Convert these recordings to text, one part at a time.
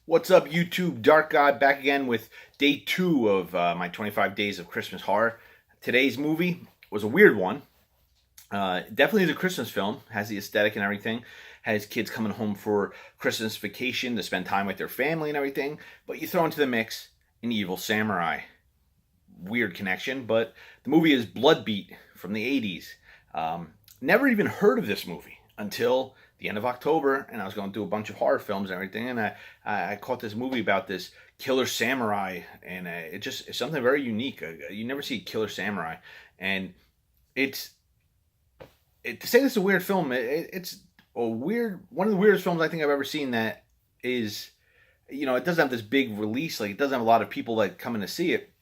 What's up, YouTube? Dark God back again with day two of my 25 days of Christmas horror. Today's movie was a weird one. Definitely is a Christmas film, has the aesthetic and everything, has kids coming home for Christmas vacation to spend time with their family and everything, but you throw into the mix an evil samurai. Weird connection, but the movie is Bloodbeat from the 80s. Never even heard of this movie until the end of October, and I was going through a bunch of horror films and everything, and I caught this movie about this killer samurai, and it's something very unique. You never see killer samurai, and it's to say this is a weird film. It's a weird one of the weirdest films I think I've ever seen. That is, it doesn't have this big release. Like, it doesn't have a lot of people that come in to see it,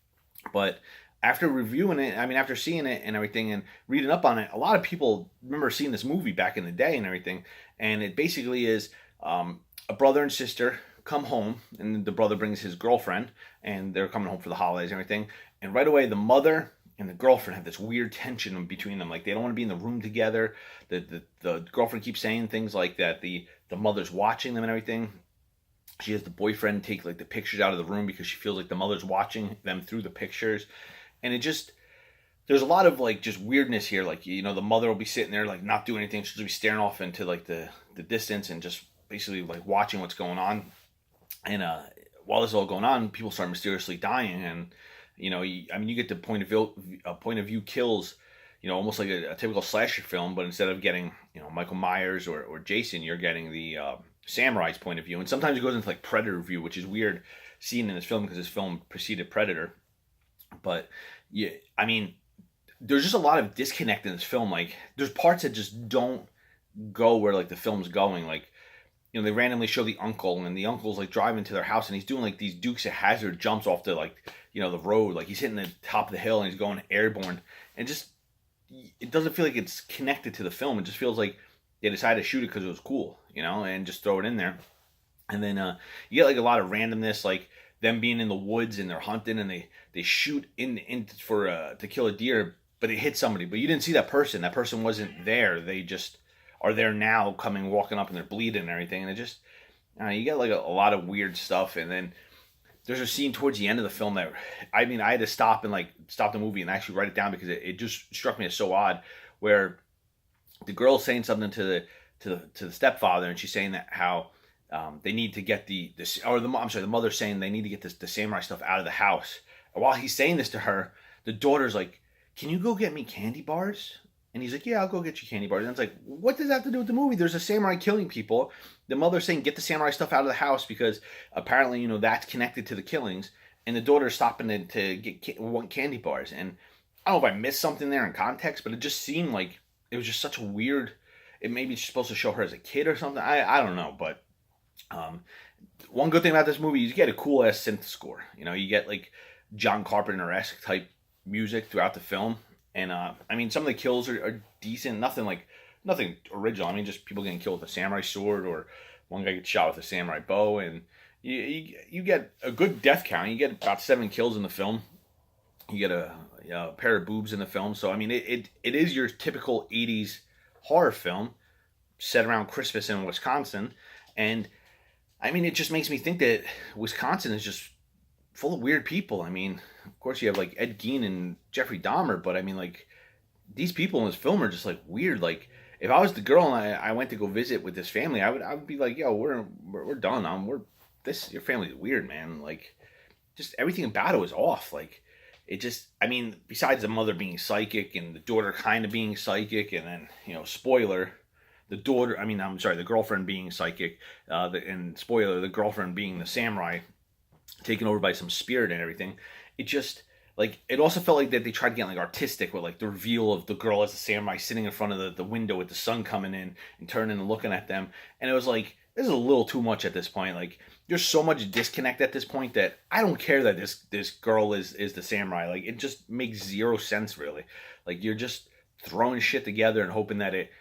but after reviewing it, after seeing it and everything and reading up on it, a lot of people remember seeing this movie back in the day and everything. And it basically is a brother and sister come home, and the brother brings his girlfriend, and they're coming home for the holidays and everything. And right away, the mother and the girlfriend have this weird tension between them. Like, they don't want to be in the room together. The girlfriend keeps saying things like that the mother's watching them and everything. She has the boyfriend take like the pictures out of the room because she feels like the mother's watching them through the pictures. And there's a lot of like just weirdness here. Like, the mother will be sitting there like not doing anything. She'll just be staring off into like the distance and just basically like watching what's going on. And while this is all going on, people start mysteriously dying. And you get the point of view kills. Almost like a typical slasher film, but instead of getting Michael Myers or Jason, you're getting the samurai's point of view. And sometimes it goes into like Predator view, which is weird seeing in this film because this film preceded Predator. But yeah, there's just a lot of disconnect in this film. Like, there's parts that just don't go where like the film's going. Like, they randomly show the uncle, and the uncle's like driving to their house, and he's doing like these Dukes of Hazzard jumps off the the road. Like, he's hitting the top of the hill and he's going airborne, and just it doesn't feel like it's connected to the film. It just feels like they decided to shoot it because it was cool, and just throw it in there. And then you get like a lot of randomness, like them being in the woods and they're hunting, and they shoot in for to kill a deer, but they hit somebody, but you didn't see that person. That person wasn't there. They just are there now, walking up, and they're bleeding and everything. And it just you get like a lot of weird stuff. And then there's a scene towards the end of the film that I had to stop the movie and actually write it down because it just struck me as so odd, where the girl's saying something to the stepfather, and she's saying that how they need to get the mother's saying they need to get the samurai stuff out of the house. And while he's saying this to her, the daughter's like, "Can you go get me candy bars?" And he's like, "Yeah, I'll go get you candy bars." And it's like, what does that have to do with the movie? There's a samurai killing people. The mother's saying, "Get the samurai stuff out of the house," because apparently, that's connected to the killings. And the daughter's stopping to get candy bars. And I don't know if I missed something there in context, but it just seemed like it was just such a weird. It maybe it's supposed to show her as a kid or something. I don't know, but one good thing about this movie is you get a cool ass synth score. You get like John Carpenter-esque type music throughout the film. And some of the kills are decent. Nothing original. Just people getting killed with a samurai sword, or one guy gets shot with a samurai bow, and you get a good death count. You get about 7 kills in the film. You get a pair of boobs in the film. So it is your typical 80s horror film set around Christmas in Wisconsin. And it just makes me think that Wisconsin is just full of weird people. Of course you have like Ed Gein and Jeffrey Dahmer, but like these people in this film are just like weird. Like, if I was the girl and I went to go visit with this family, I would be like, "Yo, we're done. Your family's weird, man." Like, just everything about it was off. Like, it just, besides the mother being psychic and the daughter kind of being psychic, and then, spoiler, the girlfriend being psychic, and spoiler, the girlfriend being the samurai taken over by some spirit and everything. It just, like, it also felt like that they tried to get like artistic with like the reveal of the girl as a samurai sitting in front of the window with the sun coming in and turning and looking at them. And it was like, this is a little too much at this point. Like, there's so much disconnect at this point that I don't care that this girl is the samurai. Like, it just makes zero sense, really. Like, you're just throwing shit together and hoping that it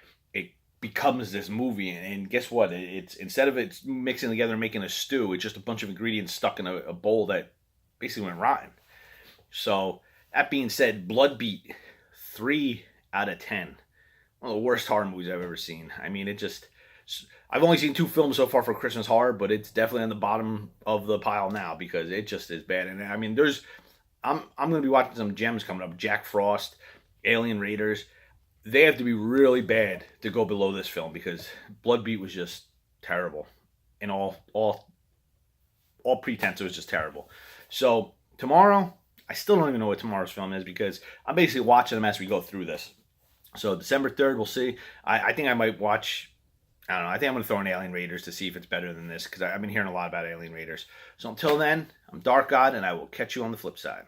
becomes this movie. And guess what? It's instead of it's mixing together and making a stew, it's just a bunch of ingredients stuck in a bowl that basically went rotten. So, that being said, Bloodbeat, 3 out of 10. One of the worst horror movies I've ever seen. I've only seen 2 films so far for Christmas horror, but it's definitely on the bottom of the pile now because it just is bad. And I mean, I'm going to be watching some gems coming up. Jack Frost, Alien Raiders. They have to be really bad to go below this film because Bloodbeat was just terrible. In all pretense, it was just terrible. So tomorrow, I still don't even know what tomorrow's film is because I'm basically watching them as we go through this. So December 3rd, we'll see. I think I might watch. I don't know. I think I'm going to throw in Alien Raiders to see if it's better than this because I've been hearing a lot about Alien Raiders. So until then, I'm Dark God, and I will catch you on the flip side.